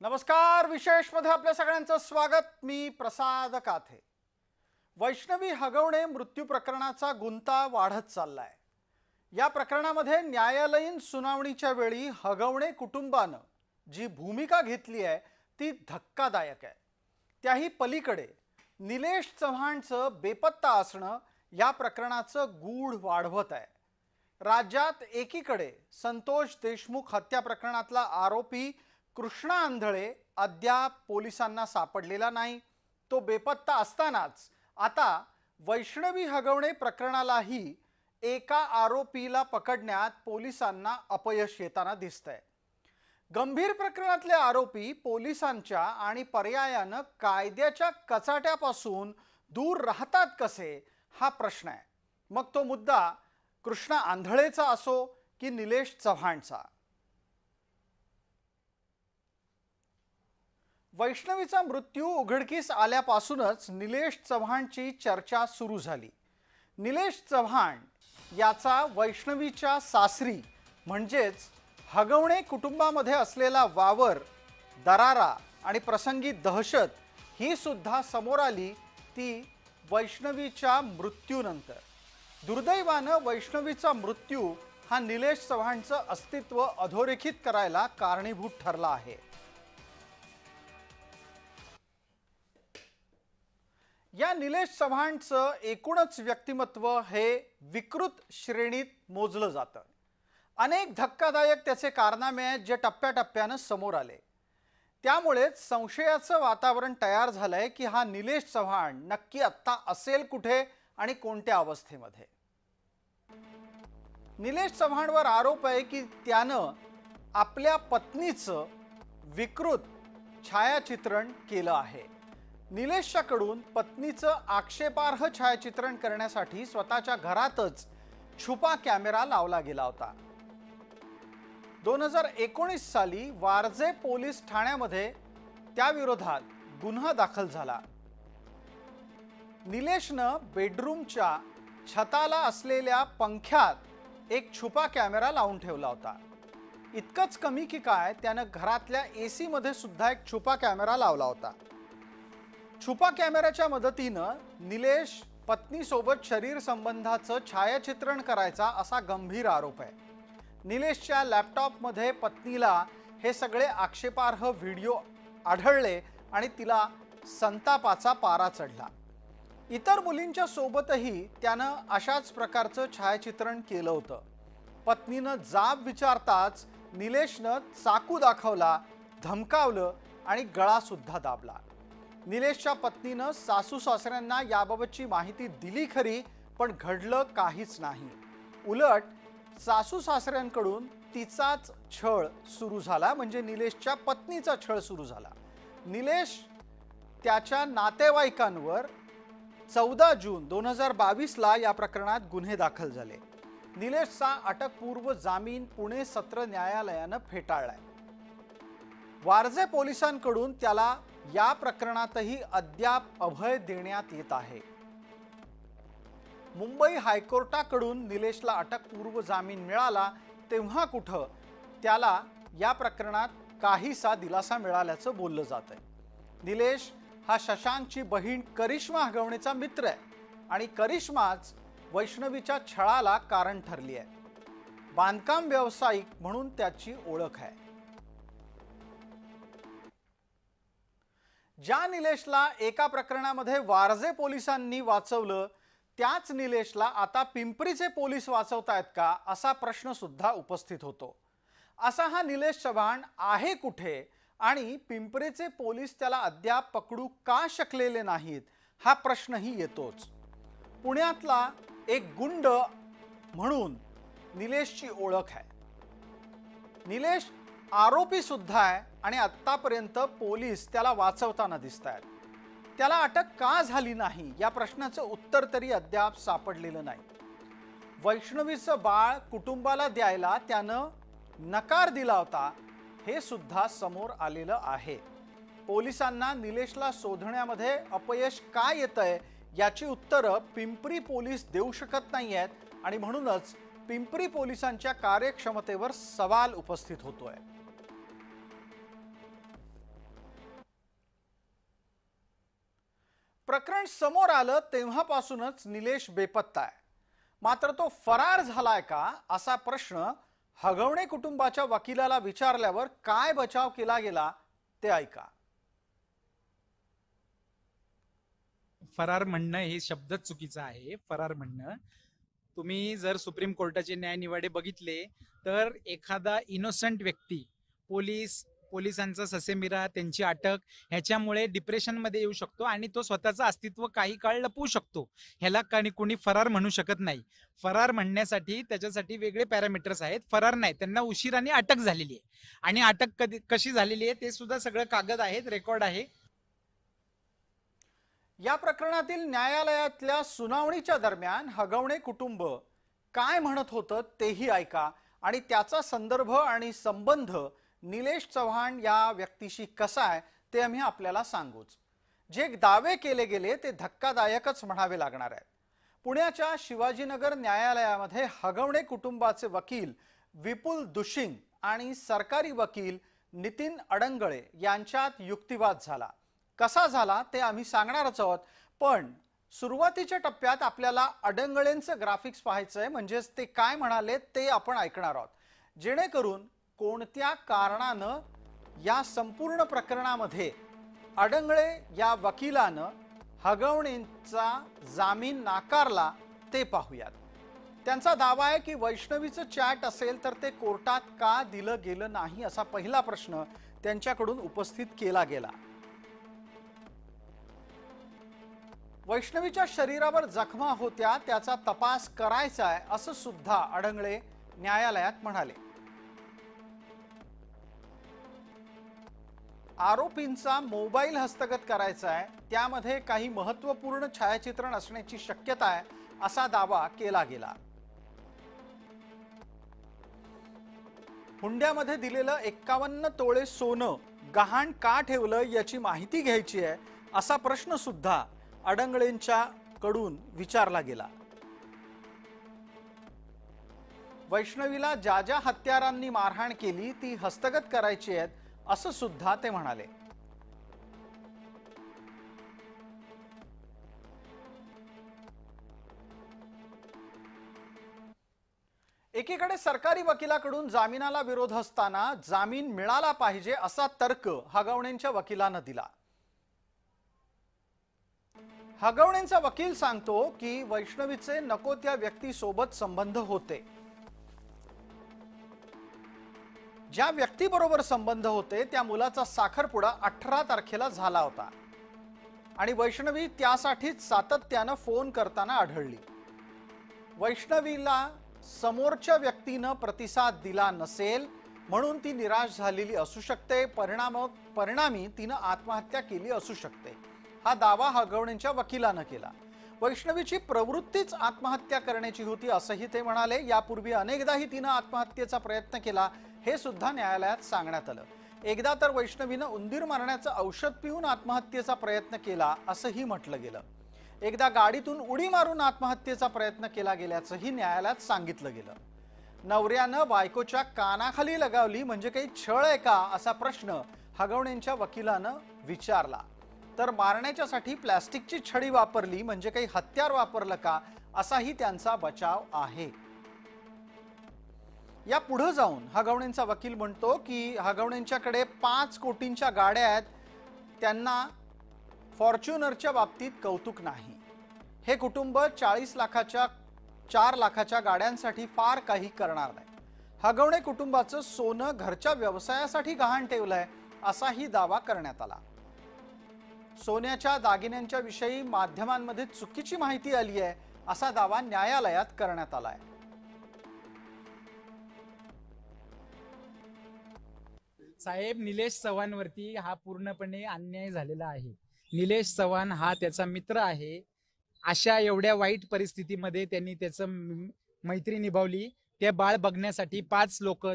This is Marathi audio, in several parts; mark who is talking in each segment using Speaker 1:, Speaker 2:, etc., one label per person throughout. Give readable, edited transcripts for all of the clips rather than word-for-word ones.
Speaker 1: नमस्कार, विशेष मध्ये आपल्या सगळ्यांचं स्वागत। मी प्रसाद काथे। वैष्णवी हगवणे मृत्यू प्रकरणाचा गुंता वाढत चाललाय। या प्रकरणामध्ये न्यायालयीन सुनावणीच्या वेळी हगवणे कुटुंबाने जी भूमिका घेतली आहे ती धक्कादायक आहे। त्याही पलीकडे निलेश चव्हाणचं बेपत्ता असणं या प्रकरणाचं गूढ वाढवत आहे। राज्यात एकीकडे संतोष देशमुख हत्या प्रकरणातला आरोपी कृष्णा आंधळे अद्याप पोलिसांना सापडलेला नाही। तो बेपत्ता असतानाच आता वैष्णवी हगवणे प्रकरणालाही एका आरोपीला पकडण्यात पोलिसांना अपयश येताना दिसतंय। गंभीर प्रकरणातले आरोपी पोलिसांच्या आणि पर्यायाने कायद्याच्या कचाट्यापासून दूर राहतात कसे हा प्रश्न आहे। मग तो मुद्दा कृष्णा आंधळेचा असो की निलेश चव्हाणचा। वैष्णवीचा मृत्यू उघडकीस आल्यापासूनच निलेश चव्हाणची चर्चा सुरू झाली। निलेश चव्हाण याचा वैष्णवीच्या सासरी म्हणजेच हगवणे कुटुंबामध्ये असलेला वावर, दरारा आणि प्रसंगी दहशत ही सुद्धा समोर आली ती वैष्णवीच्या मृत्यूनंतर। दुर्दैवाने वैष्णवीचा मृत्यू हा निलेश चव्हाणचं अस्तित्व अधोरेखित करायला कारणीभूत ठरला आहे। या निलेश चव्हाणचं एकूणच व्यक्तिमत्व हे विकृत श्रेणीत मोजलं जातं। अनेक धक्कादायक त्याचे कारनामे आहेत जे टप्प्याटप्प्याने समोर आले। त्यामुळेच संशयाचं वातावरण तयार झालंय की हा निलेश चव्हाण नक्की आत्ता असेल कुठे आणि कोणत्या अवस्थेमध्ये। निलेश चव्हाणवर आरोप आहे की त्यानं आपल्या पत्नीचं विकृत छायाचित्रण केलं आहे। निलेशच्याकडून पत्नीचं आक्षेपार्ह छायाचित्रण करण्यासाठी स्वतःच्या घरातच छुपा कॅमेरा लावला गेला होता। 2019 साली वारजे पोलीस ठाण्यामध्ये त्याविरोधात गुन्हा दाखल झाला। निलेशनं बेडरूमच्या छताला असलेल्या पंख्यात एक छुपा कॅमेरा लावून ठेवला होता। इतकंच कमी की काय, त्यानं घरातल्या एसी मध्ये सुद्धा एक छुपा कॅमेरा लावला होता। छुपा कॅमेऱ्याच्या मदतीनं निलेश पत्नीसोबत शरीर संबंधाचं छायाचित्रण करायचा असा गंभीर आरोप आहे। निलेशच्या लॅपटॉपमध्ये पत्नीला हे सगळे आक्षेपार्ह व्हिडिओ आढळले आणि तिला संतापाचा पारा चढला। इतर मुलींच्या सोबतही त्यानं अशाच प्रकारचं छायाचित्रण केलं होतं। पत्नीनं जाब विचारताच निलेशनं चाकू दाखवला, धमकावलं आणि गळा सुद्धा दाबला। निलेशच्या पत्नीनं सासू सासऱ्यांना याबाबतची माहिती दिली खरी, पण घडलं काहीच नाही। उलट सासू सासऱ्यांकडून तिचाच छळ सुरू झाला, म्हणजे निलेशच्या पत्नीचा छळ सुरू झाला। निलेश त्याच्या नातेवाईकांवर 14 जून 2022 ला या प्रकरणात गुन्हे दाखल झाले। निलेशचा अटकपूर्व जामीन पुणे सत्र न्यायालयानं फेटाळलाय। वारजे पोलिसांकडून त्याला या प्रकरणातही अद्याप अभय देण्यात येत आहे। मुंबई हायकोर्टाकडून निलेशला अटकपूर्व जामीन मिळाला तेव्हा कुठं त्याला या प्रकरणात काहीसा दिलासा मिळाल्याचं बोललं जातंय। निलेश हा शशांकची बहीण करिश्मा हगवणेचा मित्र आहे आणि करिश्माच वैष्णवीच्या छळाला कारण ठरली आहे। बांधकाम व्यावसायिक म्हणून त्याची ओळख आहे। ज्या निलेशला एका प्रकरणामध्ये वारजे पोलिसांनी वाचवलं त्याच निलेशला आता पिंपरीचे पोलीस वाचवतायत का असा प्रश्न सुद्धा उपस्थित होतो। असा हा निलेश चव्हाण आहे कुठे आणि पिंपरीचे पोलीस त्याला अद्याप पकडू का शकलेले नाहीत हा प्रश्नही येतोच। पुण्यातला एक गुंड म्हणून निलेशची ओळख आहे। निलेश आरोपी सुद्धा आहे आणि आतापर्यंत पोलीस त्याला वाचवताना दिसतात। त्याला अटक का झाली नाही या प्रश्नाचं उत्तर तरी अद्याप सापडलेलं नाही। वैष्णवीचं बाळ कुटुंबाला द्यायला त्यानं नकार दिला होता हे सुद्धा समोर आलेलं आहे। पोलिसांना निलेशला शोधण्यामध्ये अपयश का येतंय याची उत्तरं पिंपरी पोलीस देऊ शकत नाहीयेत आणि म्हणूनच पिंपरी पोलिसांच्या कार्यक्षमतेवर सवाल उपस्थित होतोय। प्रकरण समोर आलं तेव्हापासूनच निलेश बेपत्ता आहे. मात्र तो फरार झालाय का असा प्रश्न हगवणे कुटुंबाच्या वकिलाला विचारल्यावर काय बचाव केला गेला ते ऐका.
Speaker 2: फरार म्हणणं हे शब्दच चुकीचा आहे. फरार म्हणणं, तुम्ही जर सुप्रीम कोर्टाचे न्यायनिवाडे बघितले तर एखादा इनोसंट व्यक्ती, पोलिसांचा ससेमिरा, त्यांची अटक ह्याच्यामुळे डिप्रेशनमध्ये येऊ शकतो आणि तो स्वतःचं अस्तित्व काही काळ लपवू शकतो. ह्याला कोणी फरार म्हणू शकत नाही. फरार म्हणण्यासाठी त्याच्यासाठी वेगळे पॅरामीटर्स आहेत. फरार नाही, त्यांना उशिराने अटक झालेली आहे आणि अटक कशी झालेली आहे ते सुद्धा सगळं कागद आहेत, रेकॉर्ड आहे.
Speaker 1: या प्रकरणातील न्यायालयातल्या सुनावणीच्या दरम्यान हगवणे कुटुंब काय म्हणत होतं तेही ऐका आणि त्याचा संदर्भ आणि संबंध निलेश चव्हाण या व्यक्तीशी कसा आहे ते आम्ही आपल्याला सांगूच. जे दावे केले गेले ते धक्कादायकच म्हणावे लागणार आहेत. पुण्याच्या शिवाजीनगर न्यायालयामध्ये हगवणे कुटुंबाचे वकील विपुल दुशिंग आणि सरकारी वकील नितीन अडंगळे यांच्यात युक्तिवाद झाला. कसा झाला ते आम्ही सांगणारच आहोत, पण सुरुवातीच्या टप्प्यात आपल्याला अडंगळेंचं ग्राफिक्स पाहायचंय, म्हणजेच ते काय म्हणाले ते आपण ऐकणार आहोत, जेणेकरून कोणत्या कारणानं या संपूर्ण प्रकरणामध्ये अडंगळे या वकिलानं हगवणेंचा जामीन नाकारला ते पाहूयात. त्यांचा दावा आहे की वैष्णवीचं चॅट असेल तर ते कोर्टात का दिलं गेलं नाही असा पहिला प्रश्न त्यांच्याकडून उपस्थित केला गेला. वैष्णवीच्या शरीरावर जखमा होत्या, त्याचा तपास करायचा आहे असं सुद्धा अडंगळे न्यायालयात म्हणाले. आरोपींचा मोबाईल हस्तगत करायचा आहे, त्यामध्ये काही महत्त्वपूर्ण छायाचित्रण असण्याची शक्यता आहे असा दावा केला गेला. हुंड्यामध्ये दिलेलं 51 तोळे सोनं गहाण का ठेवलं याची माहिती घ्यायची आहे असा प्रश्न सुद्धा अडंगळेंच्या कडून विचारला गेला. वैष्णवीला ज्या ज्या हत्यारांनी मारहाण केली ती हस्तगत करायची आहेत असं सुद्धा ते म्हणाले. एकीकडे सरकारी वकिलाकडून जामिनाला विरोध असताना जामीन मिळाला पाहिजे असा तर्क हगवणेंच्या वकिलानं दिला. हगवणेंचा वकील सांगतो की वैष्णवीचे नको त्या व्यक्तीसोबत संबंध होते. ज्या व्यक्तीबरोबर संबंध होते त्या मुलाचा साखरपुडा 18 तारखेला झाला होता आणि वैष्णवी त्यासाठीच सातत्यानं फोन करताना आढळली. वैष्णवीला समोरच्या व्यक्तीनं प्रतिसाद दिला नसेल म्हणून ती निराश झालेली असू शकते. परिणामी तिनं आत्महत्या केली असू शकते हा दावा हगवणेंच्या वकिलानं केला. वैष्णवीची प्रवृत्तीच आत्महत्या करण्याची होती असंही ते म्हणाले. यापूर्वी अनेकदाही तिनं आत्महत्येचा प्रयत्न केला हे सुद्धा न्यायालयात सांगण्यात आलं. एकदा तर वैष्णवीनं उंदीर मारण्याचं औषध पिऊन आत्महत्येचा प्रयत्न केला असंही म्हटलं गेलं. एकदा गाडीतून उडी मारून आत्महत्येचा प्रयत्न केला गेल्याचंही न्यायालयात सांगितलं गेलं. नवऱ्यानं बायकोच्या कानाखाली लगावली म्हणजे काही छळ आहे का असा प्रश्न हगवणेंच्या वकिलानं विचारला. तर मारण्याच्यासाठी प्लास्टिकची छडी वापरली म्हणजे काही हत्यार वापरलं का असाही त्यांचा बचाव आहे. या पुढे जाऊन हगवणेंचा वकील म्हणतो की हगवणेंच्याकडे 5 कोटींच्या गाड्या आहेत, त्यांना फॉर्च्युनरच्या बाबतीत कौतुक नाही. हे कुटुंब 40 लाखाच्या 4 लाखाच्या गाड्यांसाठी फार काही करणार नाही. हगवणे कुटुंबाचं सोनं घरच्या व्यवसायासाठी गहाण ठेवलंय असाही दावा करण्यात आला. सोन्याच्या दागिन्यांच्या विषयी माध्यमांमध्ये चुकीची माहिती आली आहे असा दावा न्यायालयात करण्यात आलाय.
Speaker 2: साहेब, निलेश चव्हाणवरती हा पूर्णपणे अन्याय झालेला आहे. निलेश चव्हाण हा त्याचा मित्र आहे. अशा एवढ्या वाईट परिस्थितीमध्ये त्यांनी त्याचं मैत्री निभावली. ते बाळ बघण्यासाठी 5 लोक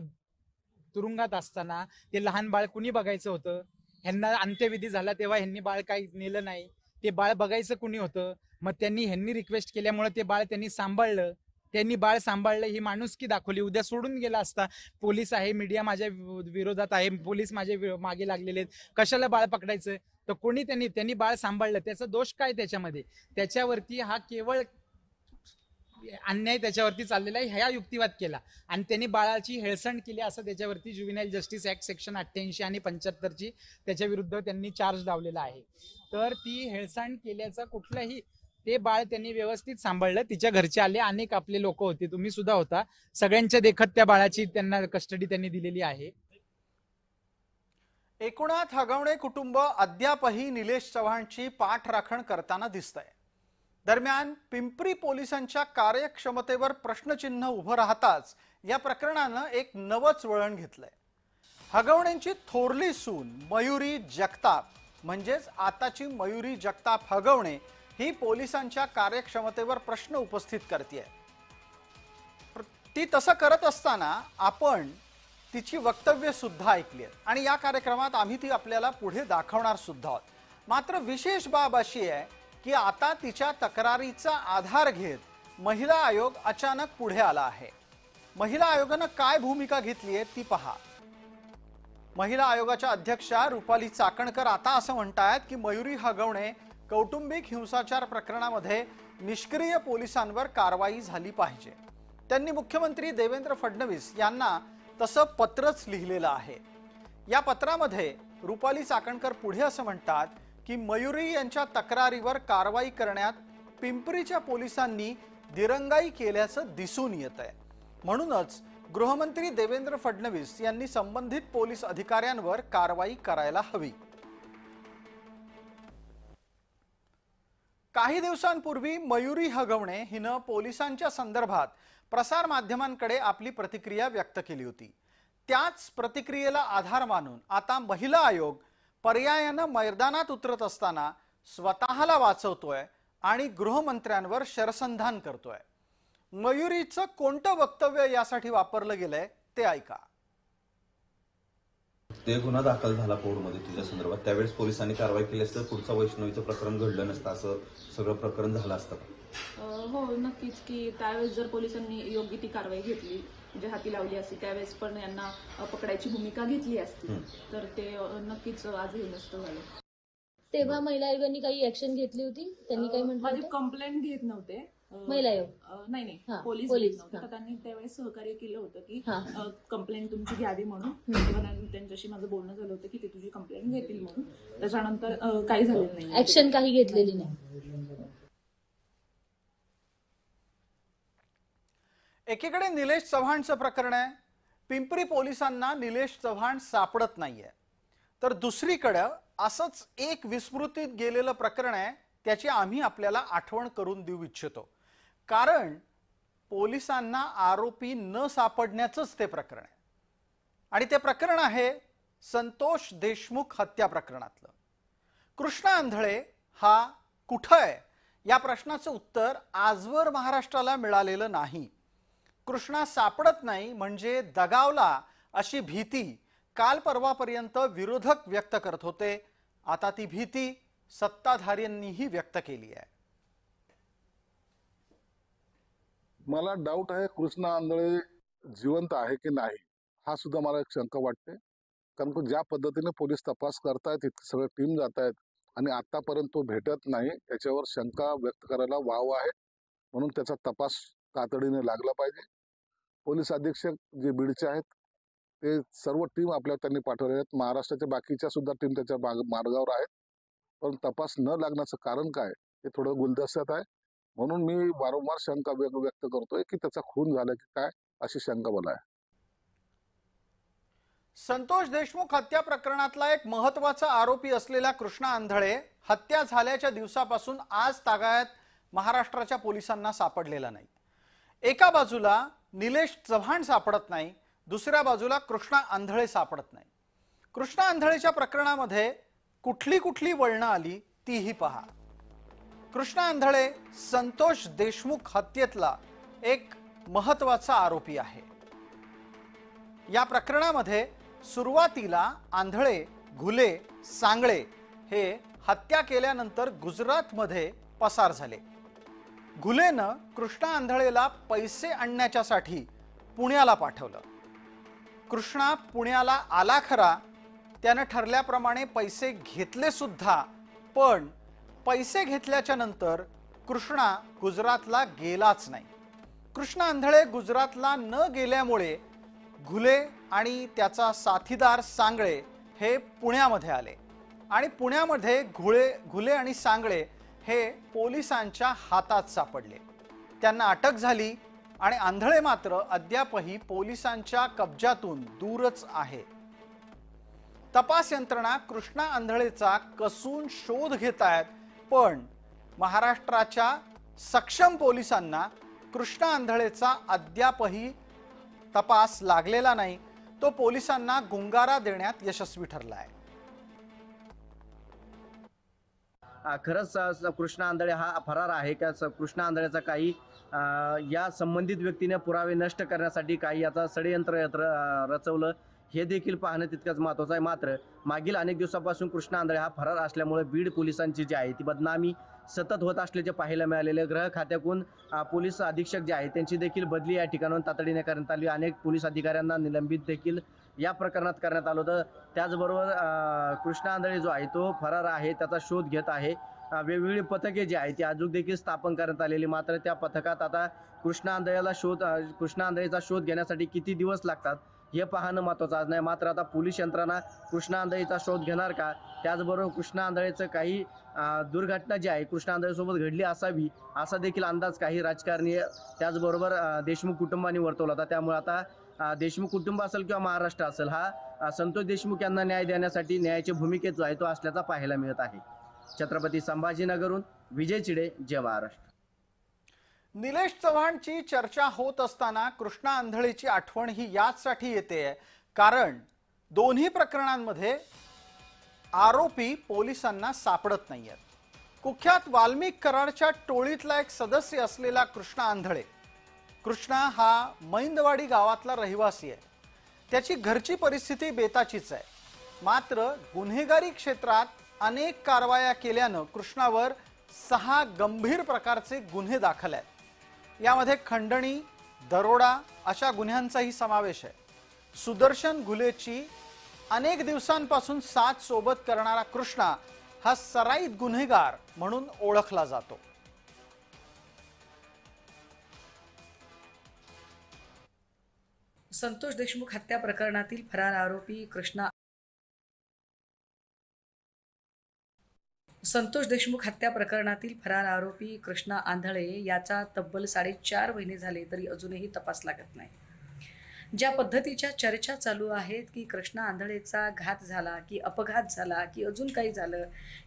Speaker 2: तुरुंगात असताना ते लहान बाळ कुणी बघायचं होतं? ह्यांना अंत्यविधी झाला तेव्हा ह्यांनी बाळ काही नेलं नाही. ते बाळ बघायचं कुणी होतं? मग ह्यांनी रिक्वेस्ट केल्यामुळे ते बाळ त्यांनी सांभाळलं. त्यांनी बाळ सांभाळलं, ही माणुसकी दाखवली. उद्या सोडून गेला असता, पोलीस आहे, मीडिया माझ्या विरोधात आहे, पोलीस माझ्या मागे लागलेले आहेत, कशाला बाळ पकडायचं? तर कोणी त्यांनी बाळ सांभाळलं, त्याचा दोष काय त्याच्यामध्ये? त्याच्यावरती हा केवळ अन्याय त्याच्यावरती चाललेला आहे ह्या युक्तिवाद केला आणि त्यांनी बाळाची हेळसांड केली असं त्याच्यावरती ज्युव्हेनाइल जस्टिस ऍक्ट सेक्शन 88 आणि 75 त्याच्या विरुद्ध त्यांनी चार्ज लावलेला आहे. तर ती हेळसांड केल्याचा कुठलाही, ते बाळ त्यांनी व्यवस्थित सांभाळलं, तिच्या घरचे आले, अनेक आपले लोक होते, तुम्ही सुद्धा होता, सगळ्यांच्या देखत त्या बाळाची त्यांना कस्टडी त्यांनी दिलेली आहे.
Speaker 1: एकूणात हगवणे कुटुंब अद्यापही निलेश चव्हाणची पाठराखण करताना दिसतंय. दरम्यान पिंपरी पोलिसांच्या कार्यक्षमतेवर प्रश्नचिन्ह उभं राहताच या प्रकरणानं एक नवच वळण घेतलंय. हगवणेंची थोरली सून मयुरी जगताप, म्हणजेच आताची मयुरी जगताप हगवणे, ही पोलिसांच्या कार्यक्षमतेवर प्रश्न उपस्थित करते. ती तसं करत असताना आपण तिची वक्तव्य सुद्धा ऐकली आहेत आणि या कार्यक्रमात आम्ही ती आपल्याला पुढे दाखवणार सुद्धा आहोत. मात्र विशेष बाब अशी आहे की आता तिच्या तक्रारीचा आधार घेत महिला आयोग अचानक पुढे आला आहे. महिला आयोगानं काय भूमिका घेतली आहे ती पहा. महिला आयोगाच्या अध्यक्षा रुपाली चाकणकर आता असं म्हणतायत की मयुरी हगवणे कौटुंबिक हिंसाचार प्रकरणामध्ये निष्क्रिय पोलिसांवर कारवाई झाली पाहिजे. त्यांनी मुख्यमंत्री देवेंद्र फडणवीस यांना तसं पत्रच लिहिलेलं आहे. या पत्रामध्ये रुपाली चाकणकर पुढे असं म्हणतात की मयुरी यांच्या तक्रारीवर कारवाई करण्यात पिंपरीच्या पोलिसांनी दिरंगाई केल्याचं दिसून येत आहे. म्हणूनच गृहमंत्री देवेंद्र फडणवीस यांनी संबंधित पोलीस अधिकाऱ्यांवर कारवाई करायला हवी. काही दिवसांपूर्वी मयुरी हगवणे हिनं पोलिसांच्या संदर्भात प्रसार माध्यमांकडे आपली प्रतिक्रिया व्यक्त केली होती. त्याच प्रतिक्रियेला आधार मानून आता महिला आयोग पर्यायानं मैदानात उतरत असताना स्वतःला वाचवतोय आणि गृहमंत्र्यांवर शरसंधान करतोय. मयुरीचं कोणतं वक्तव्य यासाठी वापरलं गेलंय ते ऐका.
Speaker 3: ते गुन्हा दाखल झाला कोर्टमध्ये तुझ्या संदर्भात, त्यावेळेस पोलिसांनी कारवाई केली असतं, पुढचं वैष्णवीचं प्रकरण घडलं नसतं, असं सगळं प्रकरण झालं असतं का?
Speaker 4: हो नक्कीच, की त्यावेळेस जर पोलिसांनी योग्य ती कारवाई घेतली, म्हणजे हाती लावली असती, त्यावेळेस पण यांना पकडायची भूमिका घेतली असती, तर ते नक्कीच आजही नसतं झालं.
Speaker 5: तेव्हा महिला आयोगाने काही ऍक्शन घेतली होती? त्यांनी काय म्हटलं?
Speaker 4: कंप्लेंट घेत नव्हते
Speaker 5: महिला आयोग?
Speaker 4: नाही, पोलीस नव्हते, तर त्यांनी त्यावेळेस सहकार्य केलं होतं की कंप्लेंट तुमची घ्यावी म्हणून. तेव्हा त्यांच्याशी माझं बोलणं झालं होतं की ते तुझी कंप्लेंट घेतील म्हणून. त्याच्यानंतर काही झालेलं नाही,
Speaker 5: ऍक्शन काही घेतलेली नाही.
Speaker 1: एकीकडे निलेश चव्हाणचं प्रकरण आहे, पिंपरी पोलिसांना निलेश चव्हाण सापडत नाहीये, तर दुसरीकडे असंच एक विस्मृतीत गेलेलं प्रकरण आहे, त्याची आम्ही आपल्याला आठवण करून देऊ इच्छितो. कारण पोलिसांना आरोपी न सापडण्याचंच ते प्रकरण आहे आणि ते प्रकरण आहे संतोष देशमुख हत्या प्रकरणातलं. कृष्णा आंधळे हा कुठं आहे या प्रश्नाचं उत्तर आजवर महाराष्ट्राला मिळालेलं नाही. कृष्णा सापडत नाही म्हणजे दगावला अशी भीती काल परवापर्यंत विरोधक व्यक्त करत होते. आता ती भीती सत्ताधाऱ्यांनीही व्यक्त केली आहे.
Speaker 6: मला डाऊट आहे कृष्णा आंधळे जिवंत आहे की नाही, हा सुद्धा मला एक शंका वाटते. कारण ज्या पद्धतीने पोलीस तपास करतायत, इतकी सगळं टीम जात आहेत आणि आतापर्यंत तो भेटत नाही, याच्यावर शंका व्यक्त करायला वाव आहे. म्हणून त्याचा तपास तातडीने लागला पाहिजे. पोलीस अधीक्षक जे बीडचे आहेत ते सर्व टीम आपल्या त्यांनी पाठवले आहेत. महाराष्ट्राच्या बाकीच्या सुद्धा टीम त्याच्या मार्गावर आहेत. पण तपास न लागण्याचं कारण काय हे थोडं गुलदस्त्यात आहे. म्हणून मी वारंवार शंका व्यक्त करतोय की त्याचा खून झाला की काय, अशी शंका मला आहे.
Speaker 1: संतोष देशमुख हत्या प्रकरणातला एक महत्त्वाचा आरोपी असलेला कृष्णा आंधळे हत्या झाल्याच्या दिवसापासून आज तागायत महाराष्ट्राच्या पोलिसांना सापडलेला नाही. एका बाजूला निलेश चव्हाण सापडत नाही, दुसऱ्या बाजूला कृष्णा आंधळे सापडत नाही. कृष्णा आंधळेच्या प्रकरणामध्ये कुठली कुठली वळणं आली तीही पहा. कृष्णा आंधळे संतोष देशमुख हत्येतला एक महत्त्वाचा आरोपी आहे. या प्रकरणामध्ये सुरुवातीला आंधळे, घुले, सांगळे हे हत्या केल्यानंतर गुजरातमध्ये पसार झाले. घुलेनं कृष्णा आंधळेला पैसे आणण्याच्यासाठी पुण्याला पाठवलं. कृष्णा पुण्याला आला खरा, त्यानं ठरल्याप्रमाणे पैसे घेतले सुद्धा, पण पैसे घेतल्याच्या नंतर कृष्णा गुजरातला गेलाच नाही. कृष्णा आंधळे गुजरातला न गेल्यामुळे घुले आणि त्याचा साथीदार सांगळे हे पुण्यामध्ये आले आणि पुण्यामध्ये घुले आणि सांगळे हे पोलिसांच्या हातात सापडले. त्यांना अटक झाली आणि आंधळे मात्र अद्यापही पोलिसांच्या कब्जातून दूरच आहे. तपास यंत्रणा कृष्णा आंधळेचा कसून शोध घेत आहेत, पण महाराष्ट्राच्या सक्षम पोलिसांना कृष्णा आंधळेचा अद्यापही तपास लागलेला नाही. तो पोलिसांना गुंगारा देण्यात यशस्वी ठरला आहे.
Speaker 7: खरंच कृष्णा आंधळे हा फरार आहे का? कृष्णा आंधळेचा काही या संबंधित व्यक्तीने पुरावे नष्ट करण्यासाठी काही याचा षडयंत्र रचवलं हे देखील पाहणं तितकंच महत्त्वाचं आहे. मात्र मागील अनेक दिवसापासून कृष्णा आंधळे हा फरार असल्यामुळे बीड पोलिसांची जी आहे ती बदनामी सतत होत असल्याचे पाहायला मिळालेले. गृह खात्याकडून पोलीस अधीक्षक जे आहेत त्यांची देखील बदली या ठिकाणाहून तातडीने करण्यात आली. अनेक पोलीस अधिकाऱ्यांना निलंबित देखील या प्रकरणात करण्यात आलं होतं. त्याचबरोबर कृष्णा आंधळे जो आहे तो फरार आहे, त्याचा शोध घेत आहे. वेगवेगळी पथके जी आहेत ती अजून देखील स्थापन करण्यात आलेली. मात्र त्या पथकात आता कृष्णा आंधळेचा शोध घेण्यासाठी किती दिवस लागतात हे पाहणं महत्त्वाचं नाही. मात्र आता पोलीस यंत्रणा कृष्णा आंधळेचा शोध घेणार का? त्याचबरोबर कृष्णा आंधळेचं काही दुर्घटना जी आहे कृष्णा आंधळेसोबत घडली असावी असा देखील अंदाज काही राजकारणी त्याचबरोबर देशमुख कुटुंबाने वर्तवला होता. त्यामुळे आता देशमुख कुटुंब असेल किंवा महाराष्ट्र असेल हा संतोष देशमुख यांना न्याय देण्यासाठी न्यायाच्या भूमिकेत जो आहे तो असल्याचा पाहायला मिळत आहे. छत्रपती संभाजीनगरहून विजय चिडे, जय महाराष्ट्र.
Speaker 1: निलेश चव्हाणची चर्चा होत असताना कृष्णा आंधळेची आठवण ही याचसाठी येते कारण दोन्ही प्रकरणांमध्ये आरोपी पोलिसांना सापडत नाहीयेत. कुख्यात वाल्मिक कराडच्या टोळीतला एक सदस्य असलेला कृष्णा आंधळे, कृष्णा हा मैंदवाडी गावातला रहिवासी आहे. त्याची घरची परिस्थिती बेताचीच आहे. मात्र गुन्हेगारी क्षेत्रात अनेक कारवाया केल्यानं कृष्णावर 6 गंभीर प्रकारचे गुन्हे दाखल आहेत. यामध्ये खंडणी, दरोडा अशा गुन्ह्यांचाही समावेश आहे. सुदर्शन घुलेची अनेक दिवसांपासून साथ सोबत करणारा कृष्णा हा सराईत गुन्हेगार म्हणून ओळखला जातो.
Speaker 8: संतोष देशमुख हत्या प्रकरणातील फरार आरोपी कृष्णा आंधळे याचा तब्बल 4.5 महिने झाले तरी अजूनही तपास लागत नाही. ज्या पद्धतीच्या चर्चा चालू आहेत की कृष्णा आंधळेचा घात झाला की अपघात झाला की अजून काही झालं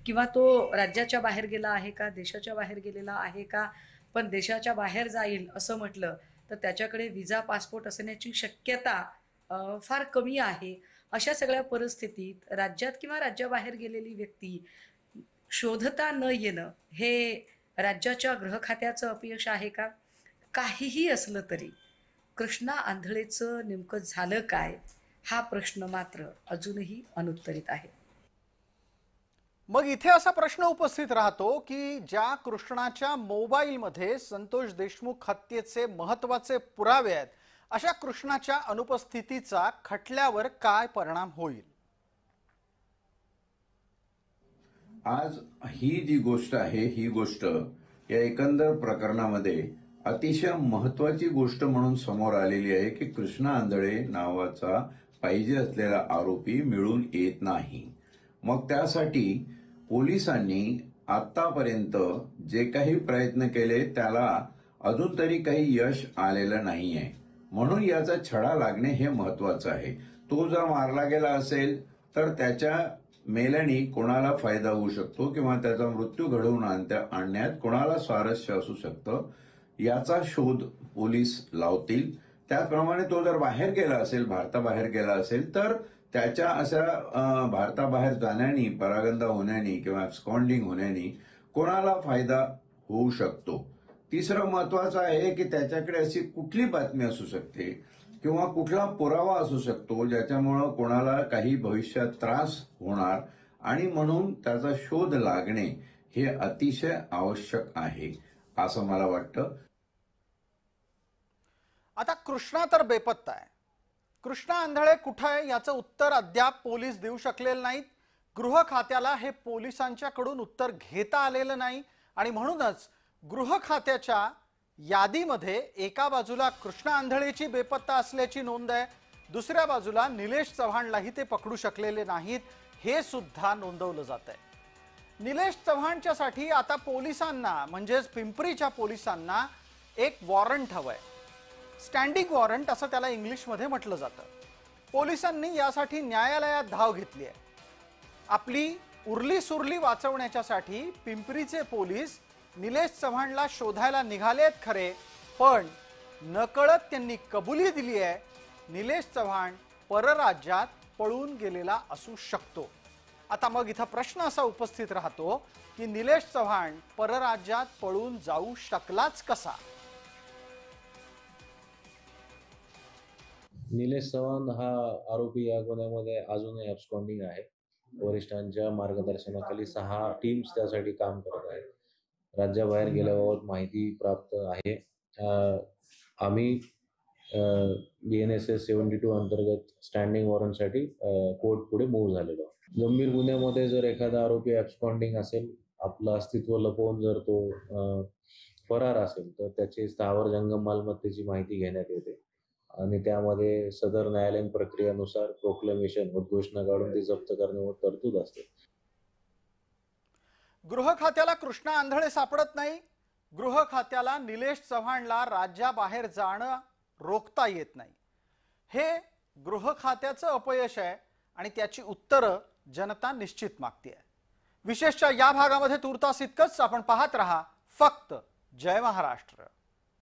Speaker 8: किंवा तो राज्याच्या बाहेर गेला आहे का, देशाच्या बाहेर गेलेला आहे का, पण देशाच्या बाहेर जाईल असं म्हटलं तर त्याच्याकडे विजा पासपोर्ट असण्याची शक्यता फार कमी आहे. अशा सगळ्या परिस्थितीत राज्यात किंवा राज्याबाहेर गेलेली व्यक्ती शोधता न येणं हे राज्याच्या गृह खात्याचं अपयश आहे का? काहीही असलं तरी कृष्णा आंधळेचं नेमकं झालं काय हा प्रश्न मात्र अजूनही अनुत्तरित आहे.
Speaker 1: मग इथे असा प्रश्न उपस्थित राहतो की ज्या कृष्णाच्या मोबाईलमध्ये संतोष देशमुख हत्येचे महत्त्वाचे पुरावे आहेत, अशा कृष्णाच्या अनुपस्थितीचा खटल्यावर काय परिणाम होईल?
Speaker 9: आज ही जी गोष्ट आहे ही गोष्ट या एकंदर प्रकरणामध्ये अतिशय महत्वाची गोष्ट म्हणून समोर आलेली आहे की कृष्णा आंधळे नावाचा पाहिजे असलेला आरोपी मिळून येत नाही. मग त्यासाठी पोलिसांनी आतापर्यंत जे काही प्रयत्न केले त्याला अजून तरी काही यश आलेलं नाहीये. म्हणून याचा छडा लागणे हे महत्वाचं आहे. तो जर मारला गेला असेल तर त्याच्या मेल्याने कोणाला फायदा होऊ शकतो किंवा त्याचा मृत्यू घडवून आणण्यात कोणाला स्वारस्य असू शकतं याचा शोध पोलीस लावतील. त्याचप्रमाणे तो जर बाहेर गेला असेल, भारताबाहेर गेला असेल तर त्याच्या अशा भारताबाहेर जाण्याने, परागंदा होण्याने किंवा ॲब्स्कॉन्डिंग होण्याने कोणाला फायदा होऊ शकतो. तिसरं महत्वाचं आहे की त्याच्याकडे अशी कुठली बातमी असू शकते किंवा कुठला पुरावा असू शकतो ज्याच्यामुळं कोणाला काही भविष्यात त्रास होणार आणि म्हणून त्याचा शोध लागणे हे अतिशय आवश्यक आहे. असं मला वाटतं.
Speaker 1: आता कृष्णा तर बेपत्ता आहे. कृष्णा आंधळे कुठे आहे याचं उत्तर अद्याप पोलीस देऊ शकलेलं नाहीत. गृह खात्याला हे पोलिसांच्याकडून उत्तर घेता आलेलं नाही आणि म्हणूनच गृह खात्याच्या यादीमध्ये एका बाजूला कृष्णा आंधळेची बेपत्ता असल्याची नोंद आहे, दुसऱ्या बाजूला निलेश चव्हाणलाही ते पकडू शकलेले नाहीत हे सुद्धा नोंदवलं जात आहे. निलेश चव्हाणच्यासाठी आता पोलिसांना म्हणजेच पिंपरीच्या पोलिसांना एक वॉरंट हवंय. स्टँडिंग वॉरंट असं त्याला इंग्लिशमध्ये म्हटलं जातं. पोलिसांनी यासाठी न्यायालयात धाव घेतली आहे. आपली उरली सुरली वाचवण्याच्यासाठी पिंपरीचे पोलीस निलेश चव्हाणला शोधायला निघालेत खरे, पण नकळत त्यांनी कबुली दिली आहे निलेश चव्हाण परराज्यात पळून गेलेला असू शकतो. आता मग इथं प्रश्न असा उपस्थित राहतो की निलेश चव्हाण परराज्यात पळून जाऊ शकलाच कसा?
Speaker 10: निलेश चव्हाण हा आरोपी या गुन्ह्यामध्ये अजूनही ॲब्स्कॉन्डिंग आहे. वरिष्ठांच्या मार्गदर्शनाखाली 6 टीम्स त्यासाठी काम करत आहेत. राज्याबाहेर गेल्याबाबत माहिती प्राप्त आहे. आम्ही BNSS 72 अंतर्गत स्टँडिंग वॉरंटसाठी कोर्ट पुढे मूव्ह झालेलो. गंभीर गुन्ह्यामध्ये जर एखादा आरोपी ॲब्स्कॉन्डिंग असेल, आपलं अस्तित्व लपवून जर तो फरार असेल, तर त्याची स्थावर जंगम मालमत्तेची माहिती घेण्यात येते आणि त्यामध्ये सदर न्यायालयीन प्रक्रियेनुसार प्रोक्लेमेशन उद्घोषणा काढून ती जप्त करण्यावर तरतूद असते.
Speaker 1: गृह खात्याला कृष्णा आंधळे सापडत नाही. गृह खात्याला निलेश चव्हाणला राज्याबाहेर जाणं रोखता येत नाही. हे गृह खात्याचं अपयश आहे आणि त्याची उत्तरं जनता निश्चित मागते. विशेषतः या भागामध्ये तुर्तास इतकंच. आपण पाहत रहा फक्त जय महाराष्ट्र.